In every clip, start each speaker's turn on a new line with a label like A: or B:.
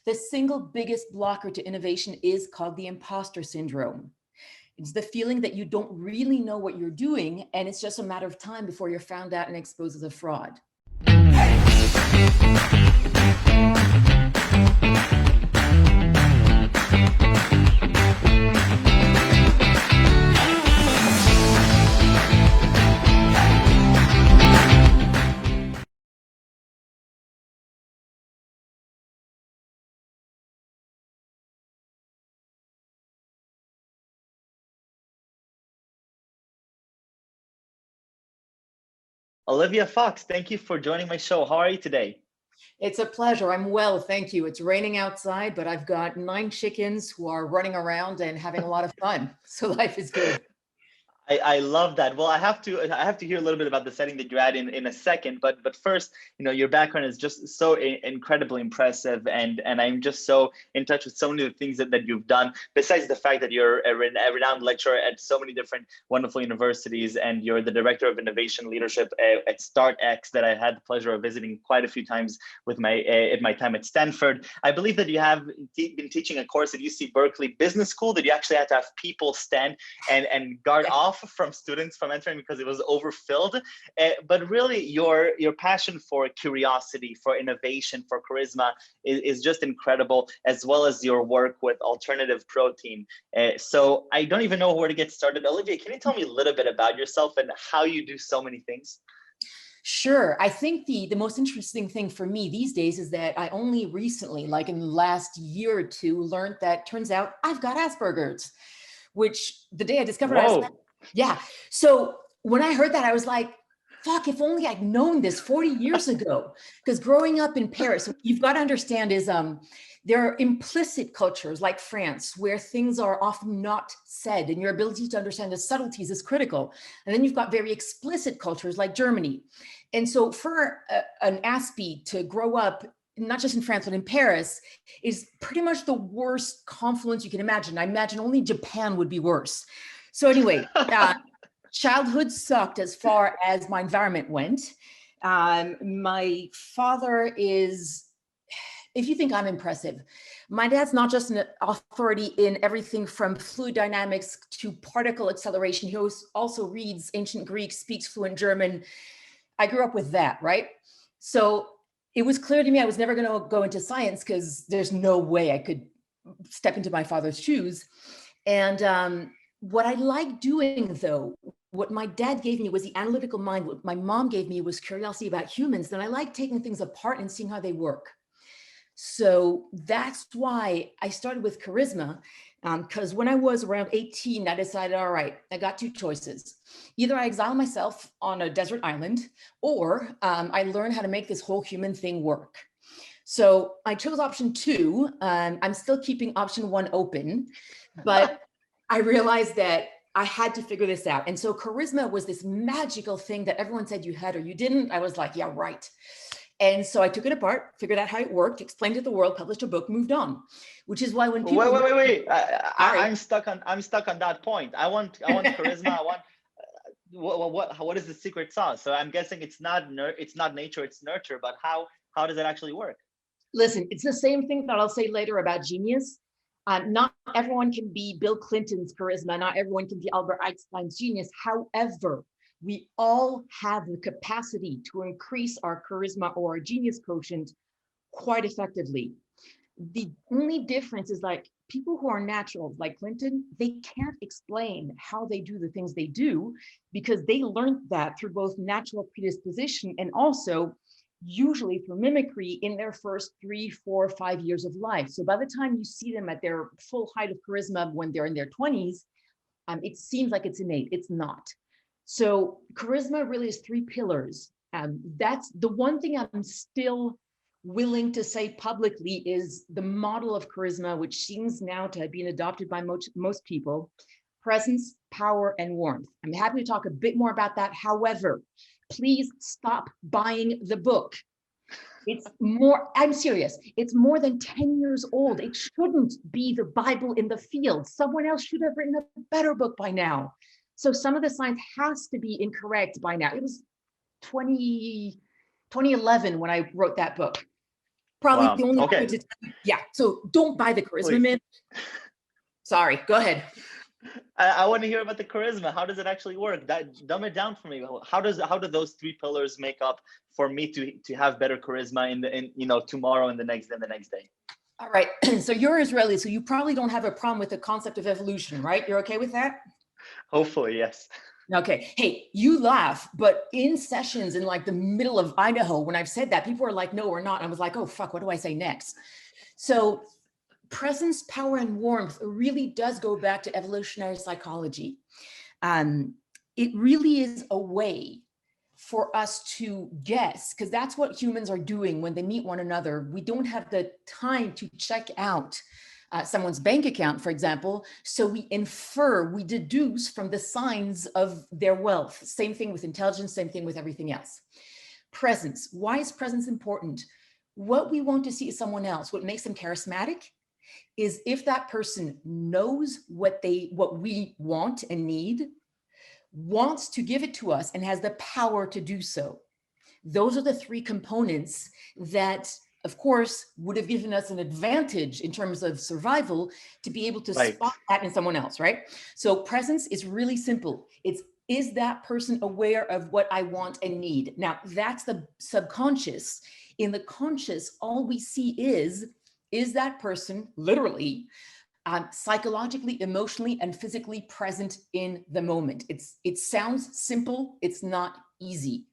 A: The single biggest blocker to innovation is called the imposter syndrome. It's the feeling that you don't really know what you're doing, and it's just a matter of time before you're found out and exposed as a fraud.
B: Olivia Fox, thank you for joining my show. How are you today?
A: It's a pleasure. I'm well, thank you. It's raining outside, but I've got 9 chickens who are running around and having a lot of fun. So life is good.
B: I love that. Well, I have to hear a little bit about the setting that you're at in a second, but first, your background is just so incredibly impressive, and I'm just so in touch with so many of the things that you've done. Besides the fact that you're a renowned lecturer at so many different wonderful universities, and you're the director of innovation leadership at StartX, that I had the pleasure of visiting quite a few times with my time at Stanford. I believe that you have been teaching a course at UC Berkeley Business School that you actually had to have people stand and guard off from students from entering because it was overfilled. But really, your passion for curiosity, for innovation, for charisma is just incredible, as well as your work with alternative protein. So I don't even know where to get started. Olivia, can you tell me a little bit about yourself and how you do so many things?
A: Sure. I think the most interesting thing for me these days is that I only recently, like in the last year or two, learned that turns out I've got Asperger's, which the day I discovered, I was like, yeah. So when I heard that, I was like, fuck, if only I'd known this 40 years ago. Because growing up in Paris, what you've got to understand is there are implicit cultures like France where things are often not said, and your ability to understand the subtleties is critical. And then you've got very explicit cultures like Germany. And so for an Aspie to grow up, not just in France, but in Paris, is pretty much the worst confluence you can imagine. I imagine only Japan would be worse. So anyway, childhood sucked as far as my environment went. My father is, if you think I'm impressive, my dad's not just an authority in everything from fluid dynamics to particle acceleration. He also reads ancient Greek, speaks fluent German. I grew up with that, right? So it was clear to me I was never going to go into science because there's no way I could step into my father's shoes. And what I like doing, though, what my dad gave me was the analytical mind. What my mom gave me was curiosity about humans. And I like taking things apart and seeing how they work. So that's why I started with charisma, because when I was around 18, I decided, all right, I got 2 choices. Either I exile myself on a desert island, or I learn how to make this whole human thing work. So I chose option 2. I'm still keeping option 1 open, but I realized that I had to figure this out. And so charisma was this magical thing that everyone said you had or you didn't. I was like, yeah, right. And so I took it apart, figured out how it worked, explained it to the world, published a book, moved on. Which is why when people
B: wait. I'm stuck on that point. I want charisma. I want what is the secret sauce? So I'm guessing it's not nature, it's nurture. But how does it actually work?
A: Listen, it's the same thing that I'll say later about genius. Not everyone can be Bill Clinton's charisma. Not everyone can be Albert Einstein's genius. However, we all have the capacity to increase our charisma or our genius quotient quite effectively. The only difference is like people who are natural, like Clinton, they can't explain how they do the things they do because they learned that through both natural predisposition and also usually through mimicry in their first 3, 4, 5 years of life. So by the time you see them at their full height of charisma when they're in their 20s, it seems like it's innate. It's not. So charisma really is 3 pillars. That's the one thing I'm still willing to say publicly is the model of charisma, which seems now to have been adopted by most people: presence, power, and warmth. I'm happy to talk a bit more about that. However, please stop buying the book. It's more, I'm serious, it's more than 10 years old. It shouldn't be the Bible in the field. Someone else should have written a better book by now. So some of the science has to be incorrect by now. It was 2011 when I wrote that book. Probably
B: Wow.
A: the only
B: Okay.
A: way to, yeah. So don't buy the charisma
B: Please.
A: myth. Sorry, go ahead.
B: I want to hear about the charisma. How does it actually work? Dumb it down for me. How do those three pillars make up for me to have better charisma in tomorrow and the next day?
A: All right. So you're Israeli, so you probably don't have a problem with the concept of evolution, right? You're okay with that?
B: Hopefully, yes.
A: Okay. Hey, you laugh, but in sessions in like the middle of Idaho, when I've said that, people are like, no, we're not. I was like, oh, fuck, what do I say next? So presence, power, and warmth really does go back to evolutionary psychology. It really is a way for us to guess, because that's what humans are doing when they meet one another. We don't have the time to check out someone's bank account, for example. So we infer, we deduce from the signs of their wealth. Same thing with intelligence, same thing with everything else. Presence. Why is presence important? What we want to see is someone else. What makes them charismatic is if that person knows what we want and need, wants to give it to us, and has the power to do so. Those are the three components that, of course, would have given us an advantage in terms of survival to be able to spot that in someone else, right? So presence is really simple. Is that person aware of what I want and need? Now, that's the subconscious. In the conscious, all we see is that person literally psychologically, emotionally, and physically present in the moment. It sounds simple, it's not easy.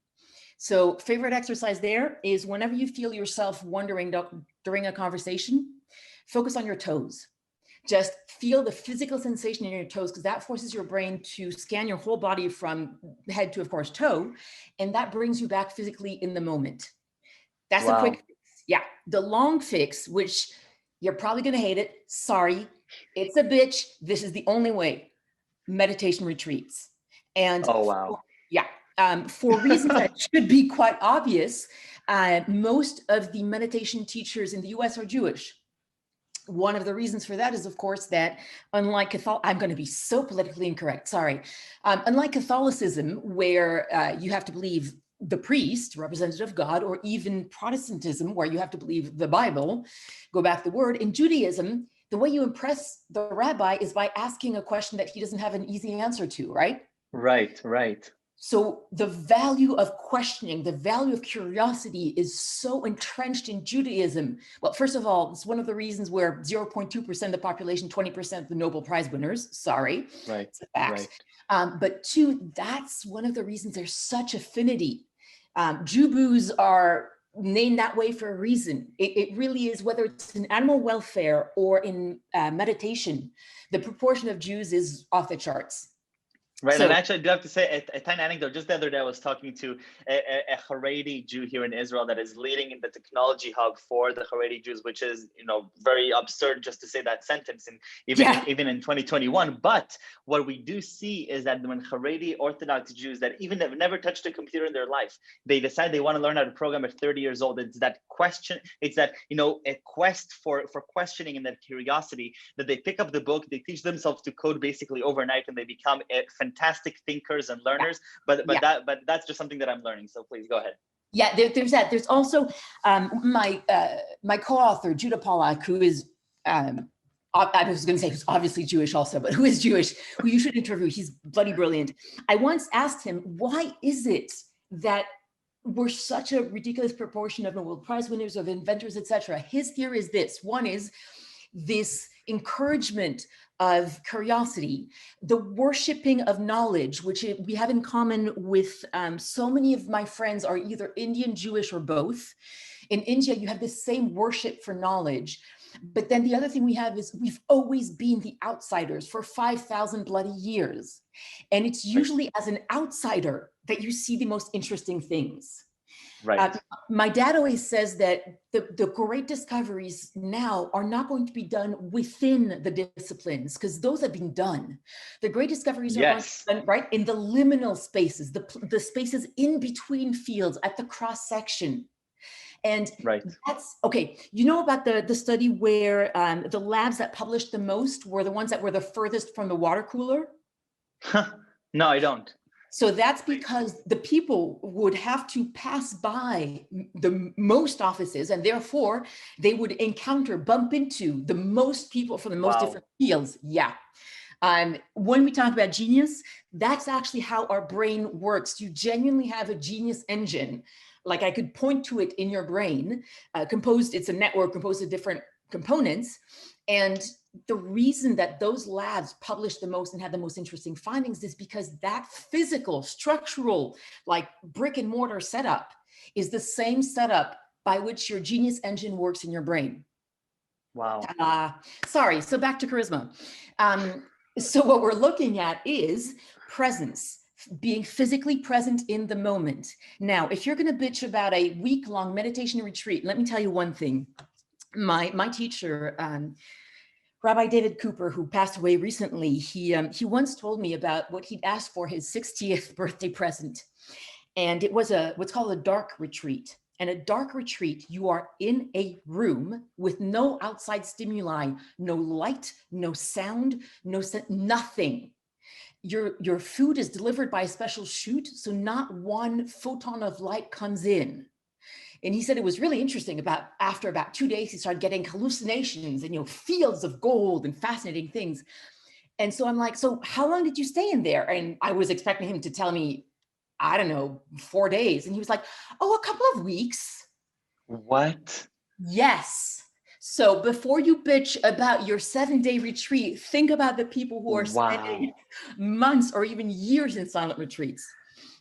A: So favorite exercise there is whenever you feel yourself wondering during a conversation, focus on your toes. Just feel the physical sensation in your toes, because that forces your brain to scan your whole body from head to, of course, toe. And that brings you back physically in the moment. That's a quick fix. Yeah. The long fix, which you're probably going to hate it. Sorry. It's a bitch. This is the only way. Meditation retreats. And
B: oh, wow.
A: For reasons that should be quite obvious, most of the meditation teachers in the US are Jewish. One of the reasons for that is, of course, that unlike Catholicism, I'm going to be so politically incorrect, sorry. Unlike Catholicism, where you have to believe the priest, representative of God, or even Protestantism, where you have to believe the Bible, go back the word, in Judaism, the way you impress the rabbi is by asking a question that he doesn't have an easy answer to, right?
B: Right. So
A: the value of questioning, the value of curiosity is so entrenched in Judaism. Well, first of all, it's one of the reasons where 0.2% of the population, 20% of the Nobel Prize winners, sorry, it's a fact. But two, that's one of the reasons there's such affinity. Jubus are named that way for a reason. It really is, whether it's in animal welfare or in meditation, the proportion of Jews is off the charts.
B: Right, so, and actually, I do have to say a tiny anecdote. Just the other day, I was talking to a Haredi Jew here in Israel that is leading in the technology hub for the Haredi Jews, which is, very absurd just to say that sentence, and even in 2021. But what we do see is that when Haredi Orthodox Jews that even have never touched a computer in their life, they decide they want to learn how to program at 30 years old. It's that question. It's that a quest for questioning and that curiosity that they pick up the book. They teach themselves to code basically overnight, and they become a fantastic thinkers and learners, but that's just something that I'm learning. So please go ahead.
A: Yeah, there's that. There's also my co-author Judah Pollack, who is I was going to say who's obviously Jewish also, but who is Jewish, who you should interview. He's bloody brilliant. I once asked him, why is it that we're such a ridiculous proportion of Nobel Prize winners, of inventors, etc.? His theory is this. One is this encouragement of curiosity, the worshiping of knowledge, which we have in common with so many of my friends are either Indian, Jewish, or both. In India, you have this same worship for knowledge. But then the other thing we have is we've always been the outsiders for 5,000 bloody years. And it's usually as an outsider that you see the most interesting things. Right. My dad always says that the great discoveries now are not going to be done within the disciplines, because those have been done. The great discoveries are done, right, in the liminal spaces, the spaces in between fields at the cross section. And that's okay. You know about the study where the labs that published the most were the ones that were the furthest from the water cooler?
B: No, I don't.
A: So that's because the people would have to pass by the most offices, and therefore they would bump into the most people from the most
B: Wow.
A: different fields. Yeah. When we talk about genius, that's actually how our brain works. You genuinely have a genius engine. Like I could point to it in your brain, it's a network composed of different components. And the reason that those labs published the most and had the most interesting findings is because that physical, structural, like brick and mortar setup is the same setup by which your genius engine works in your brain.
B: Wow.
A: Sorry, so back to charisma. So what we're looking at is presence, being physically present in the moment. Now, if you're going to bitch about a week-long meditation retreat, let me tell you one thing. My teacher, Rabbi David Cooper, who passed away recently, he once told me about what he'd asked for his 60th birthday present. And it was what's called a dark retreat. And a dark retreat, you are in a room with no outside stimuli, no light, no sound, nothing. Your food is delivered by a special chute, so not one photon of light comes in. And he said it was really interesting after about 2 days, he started getting hallucinations and, fields of gold and fascinating things. And so I'm like, so how long did you stay in there? And I was expecting him to tell me, I don't know, 4 days. And he was like, oh, a couple of weeks.
B: What?
A: Yes. So before you bitch about your 7-day retreat, think about the people who are spending months or even years in silent retreats.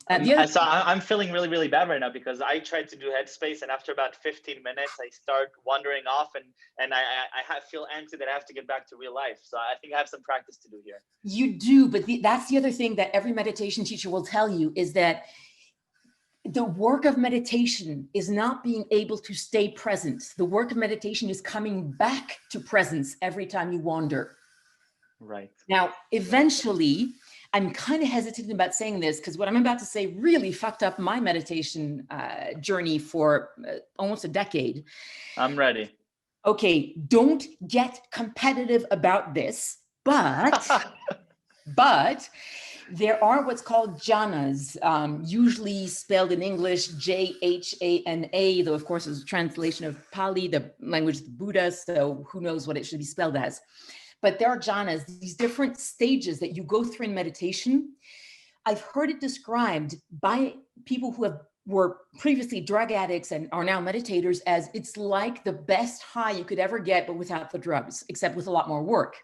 B: So I'm feeling really, really bad right now because I tried to do Headspace, and after about 15 minutes, I start wandering off, and I feel antsy that I have to get back to real life. So I think I have some practice to do here.
A: You do, but that's the other thing that every meditation teacher will tell you is that the work of meditation is not being able to stay present. The work of meditation is coming back to presence every time you wander.
B: Right.
A: Now, eventually, I'm kind of hesitant about saying this because what I'm about to say really fucked up my meditation journey for almost a decade.
B: I'm ready.
A: Okay, don't get competitive about this, but there are what's called jhanas, usually spelled in English Jhana, though of course it's a translation of Pali, the language of the Buddha, so who knows what it should be spelled as. But there are jhanas, these different stages that you go through in meditation. I've heard it described by people who were previously drug addicts and are now meditators as it's like the best high you could ever get, but without the drugs, except with a lot more work.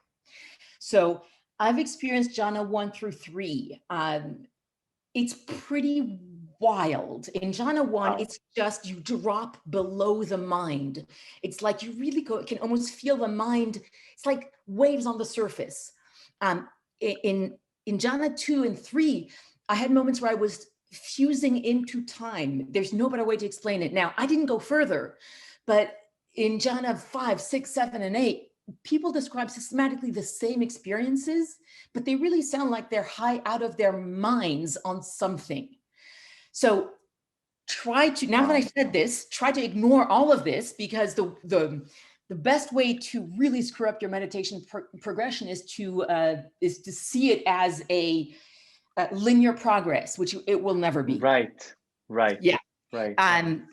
A: So I've experienced jhana 1 through 3. It's pretty wild. In jhana 1, it's just you drop below the mind. It's like you really can almost feel the mind. It's like waves on the surface. In jhana 2 and 3, I had moments where I was fusing into time. There's no better way to explain it. Now, I didn't go further, but in jhana 5, 6, 7, and 8, people describe systematically the same experiences, but they really sound like they're high out of their minds on something. So now that I said this, try to ignore all of this, because the best way to really screw up your meditation progression is to see it as a linear progress, which it will never be.
B: Right.
A: Yeah.
B: Right.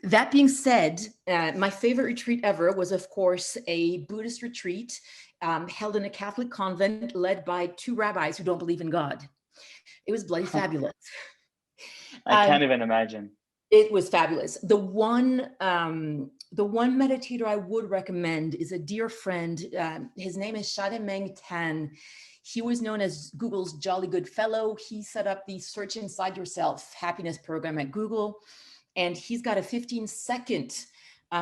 A: That being said, my favorite retreat ever was, of course, a Buddhist retreat held in a Catholic convent led by 2 rabbis who don't believe in God. It was bloody fabulous.
B: I can't even imagine.
A: It was fabulous. The one meditator I would recommend is a dear friend. His name is Shademeng Tan. He was known as Google's Jolly Good Fellow. He set up the Search Inside Yourself happiness program at Google. And he's got a 15-second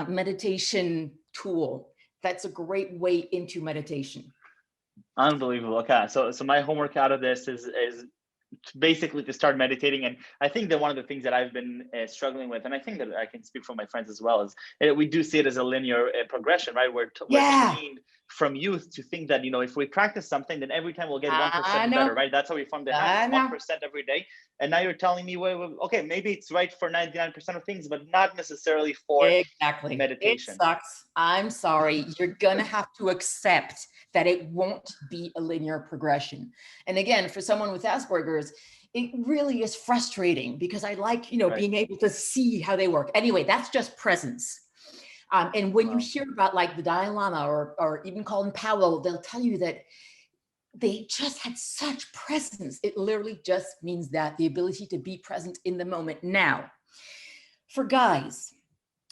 A: meditation tool. That's a great way into meditation.
B: Unbelievable. Okay, so my homework out of this is basically to start meditating. And I think that one of the things that I've been struggling with, and I think that I can speak for my friends as well, is we do see it as a linear progression, right? We're trained from youth to think that, if we practice something, then every time we'll get 1% better, right? That's how we form the habit, 1% every day. And now you're telling me, well, okay, maybe it's right for 99% of things, but not necessarily for meditation.
A: It sucks. I'm sorry. You're going to have to accept that it won't be a linear progression. And again, for someone with Asperger's, it really is frustrating because I like,
B: Right.
A: being able to see how they work. Anyway, that's just presence. And when you hear about like the Dalai Lama or even Colin Powell, they'll tell you that they just had such presence. It literally just means that the ability to be present in the moment. Now, for guys,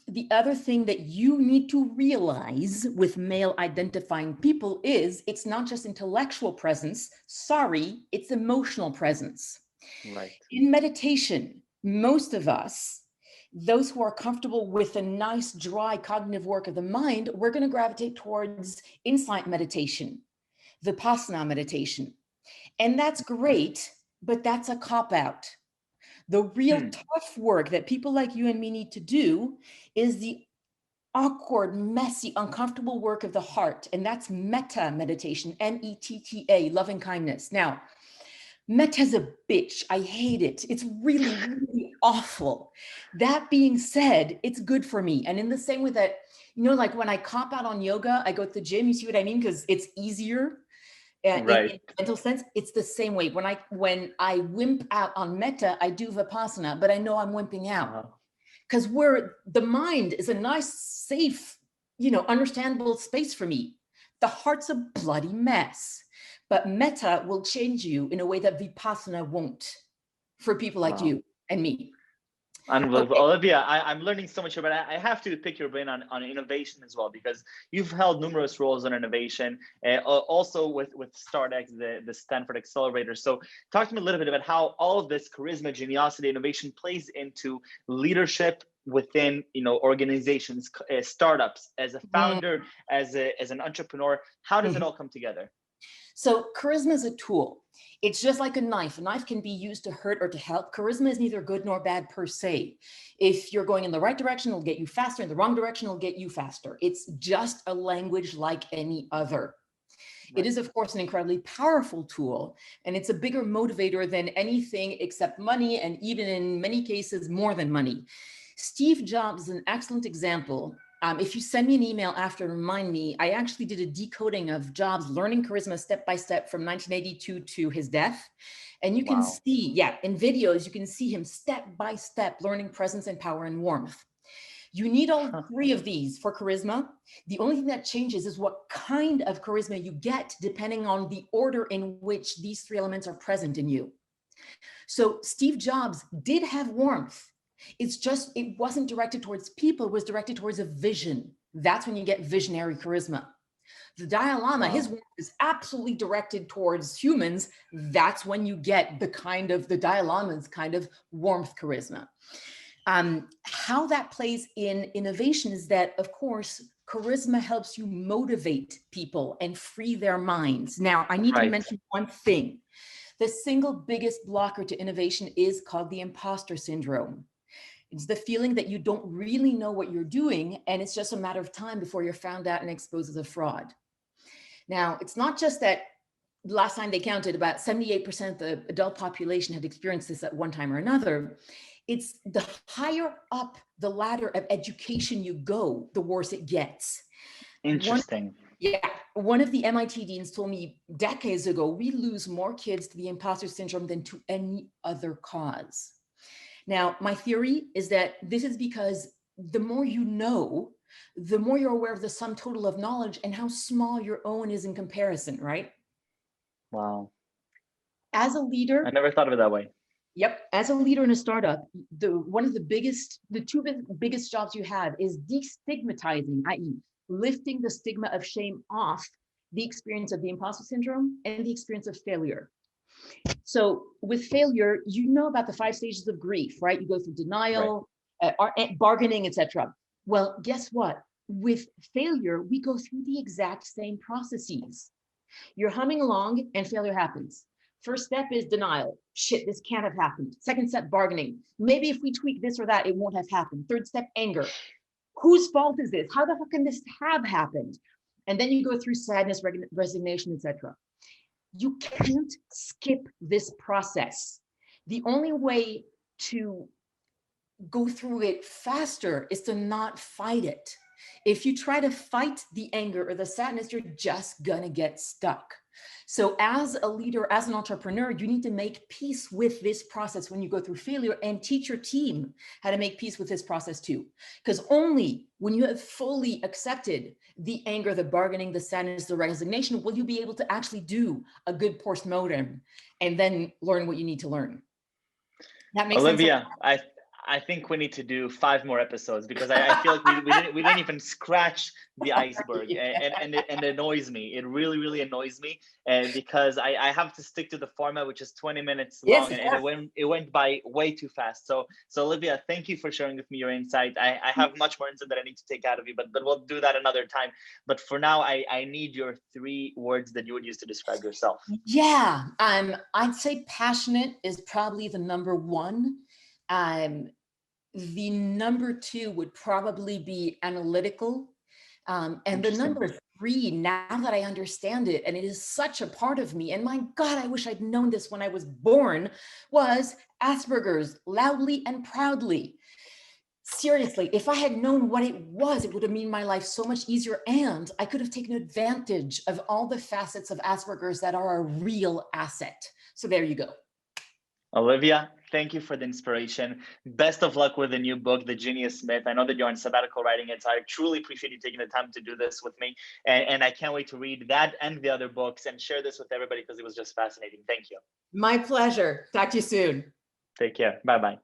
A: the other thing that you need to realize with male identifying people is it's not just intellectual presence. Sorry, it's emotional presence.
B: Right.
A: In meditation, most of us, those who are comfortable with a nice, dry cognitive work of the mind, we're going to gravitate towards insight meditation, Vipassana meditation. And that's great, but that's a cop-out. The real tough work that people like you and me need to do is the awkward, messy, uncomfortable work of the heart. And that's metta meditation, M-E-T-T-A, loving kindness. Now, meta's a bitch. I hate it. It's really, really awful. That being said, it's good for me. And in the same way that, like when I cop out on yoga, I go to the gym, you see what I mean? Because it's easier. In a mental sense, it's the same way. When I wimp out on metta, I do Vipassana, but I know I'm wimping out. Because the mind is a nice, safe, understandable space for me. The heart's a bloody mess, but metta will change you in a way that Vipassana won't for people like you and me.
B: Unbelievable.
A: Okay.
B: Olivia, I'm learning so much, but I have to pick your brain on innovation as well, because you've held numerous roles on innovation, also with StartX, the Stanford accelerator. So talk to me a little bit about how all of this charisma, geniosity, innovation plays into leadership within organizations, startups, as a founder, as an entrepreneur. How does it all come together?
A: So charisma is a tool. It's just like a knife. A knife can be used to hurt or to help. Charisma is neither good nor bad per se. If you're going in the right direction, it'll get you faster. In the wrong direction, it'll get you faster. It's just a language like any other. It is, of course, an incredibly powerful tool, and it's a bigger motivator than anything except money, and even in many cases, more than money. Steve Jobs is an excellent example. If you send me an email after and remind me, I actually did a decoding of Jobs' learning charisma step by step from 1982 to his death. And you can see, in videos, you can see him step by step learning presence and power and warmth. You need all three of these for charisma. The only thing that changes is what kind of charisma you get depending on the order in which these three elements are present in you. So Steve Jobs did have warmth. It's just, it wasn't directed towards people, it was directed towards a vision. That's when you get visionary charisma. The Dalai Lama, his warmth is absolutely directed towards humans. That's when you get the Dalai Lama's kind of warmth charisma. How that plays in innovation is that, of course, charisma helps you motivate people and free their minds. Now, I need to mention one thing. The single biggest blocker to innovation is called the imposter syndrome. It's the feeling that you don't really know what you're doing, and it's just a matter of time before you're found out and exposed as a fraud. Now, it's not just that last time they counted, about 78% of the adult population had experienced this at one time or another. It's the higher up the ladder of education you go, the worse it gets.
B: Interesting.
A: One of the MIT deans told me decades ago, we lose more kids to the imposter syndrome than to any other cause. Now, my theory is that this is because the more you know, the more you're aware of the sum total of knowledge and how small your own is in comparison, right?
B: Wow.
A: As a leader,
B: I never thought of it that way.
A: Yep. As a leader in a startup, the two biggest jobs you have is destigmatizing, i.e., lifting the stigma of shame off the experience of the imposter syndrome and the experience of failure. So with failure, you know about the 5 stages of grief, right? You go through denial, bargaining, etc. Well, guess what? With failure, we go through the exact same processes. You're humming along and failure happens. First step is denial. Shit, this can't have happened. Second step, bargaining. Maybe if we tweak this or that, it won't have happened. Third step, anger. Whose fault is this? How the fuck can this have happened? And then you go through sadness, resignation, etc. You can't skip this process. The only way to go through it faster is to not fight it. If you try to fight the anger or the sadness, you're just gonna get stuck. So as a leader, as an entrepreneur, you need to make peace with this process when you go through failure, and teach your team how to make peace with this process too. Because only when you have fully accepted the anger, the bargaining, the sadness, the resignation, will you be able to actually do a good postmortem and then learn what you need to learn. That makes sense.
B: Olivia, I think we need to do 5 more episodes, because I feel like we didn't even scratch the iceberg, and it annoys me. It really annoys me, because I have to stick to the format, which is 20 minutes long,
A: Yes,
B: and it went by way too fast. So Olivia, thank you for sharing with me your insight. I have much more insight that I need to take out of you, but we'll do that another time. But for now, I need your 3 words that you would use to describe yourself.
A: Yeah, I'd say passionate is probably the number 1. The number 2 would probably be analytical. And the number 3, now that I understand it, and it is such a part of me, and my God, I wish I'd known this when I was born, was Asperger's, loudly and proudly. Seriously, if I had known what it was, it would have made my life so much easier, and I could have taken advantage of all the facets of Asperger's that are a real asset. So there you go.
B: Olivia, thank you for the inspiration. Best of luck with the new book, The Genius Myth. I know that you're on sabbatical writing it, so I truly appreciate you taking the time to do this with me. And I can't wait to read that and the other books and share this with everybody, because it was just fascinating. Thank you.
A: My pleasure. Talk to you soon.
B: Take care. Bye-bye.